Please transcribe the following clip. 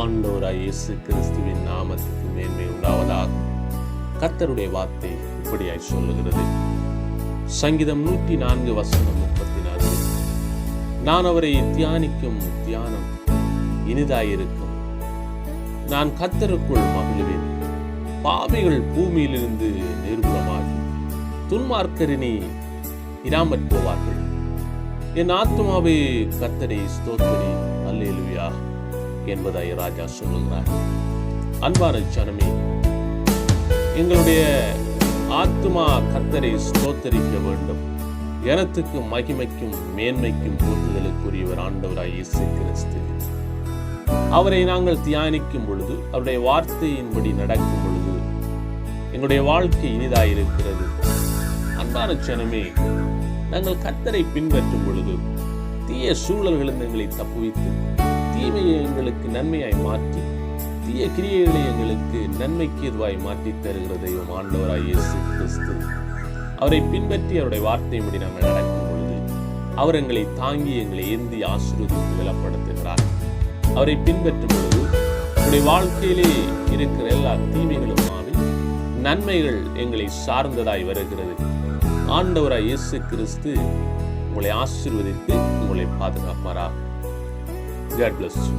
ஆண்டவராய் இயேசு கிறிஸ்துவின் நாமத்துக்கு மேன்மை உண்டாவதாக. கர்த்தருடைய வார்த்தை இப்படியாய் சொல்லுகிறது. சங்கீதம் 104 வசனம் 34. நான் அவரை தியானிக்கும் தியானம் இனிதாயிருக்கும். நான் கர்த்தருக்குள் மகிழ்வேன். பாவிகள் பூமியிலிருந்து நிர்மூலமாகி துன்மார்க்கரினி இராமற் போவார்கள். என் ஆத்துமாவே கர்த்தரை ஸ்தோத்திரி, அல்லேலூயா என்பதாய் ராஜா சொல்லுகிறார். அன்பான ஜனமே, எங்களுடைய ஆத்துமா கர்த்தரை ஸ்தோத்தரிக்க வேண்டும். கனத்துக்கும் மகிமைக்கும் மேன்மைக்கும் போற்றுதலுக்குரியவர் ஆண்டவராய் இயேசு கிறிஸ்து. அவரை நாங்கள் தியானிக்கும் பொழுது, அவருடைய வார்த்தையின்படி நடக்கும் பொழுது எங்களுடைய வாழ்க்கை இனிதாயிருக்கிறது. அன்பான ஜனமே, நாங்கள் கர்த்தரை பின்பற்றும் பொழுது தீய சூழல்களிலிருந்து எங்களை தப்புவித்து தீமையை எங்களுக்கு நன்மையாய் மாற்றி தீய கிரியைகளை எங்களுக்கு நன்மைக்கு எதுவாய் மாற்றி தருகிற தெய்வம் ஆண்டவராய் இயேசு கிறிஸ்து. அவரை பின்பற்றி அவருடைய வார்த்தையின்படி நாங்கள் நடக்கும் பொழுது அவர் எங்களை தாங்கி எங்களை ஏந்தி ஆசீர்வதித்து பலப்படுத்துகிறார். அவரை பின்பற்றும் பொழுது நம்முடைய வாழ்க்கையிலே இருக்கிற எல்லா தீமைகளும் மாறி நன்மைகள் எங்களை சார்ந்ததாய் வருகிறது. ஆண்டவராய் இயேசு கிறிஸ்து உங்களை ஆசீர்வதித்து உங்களை பாதுகாப்பாரா. God bless you.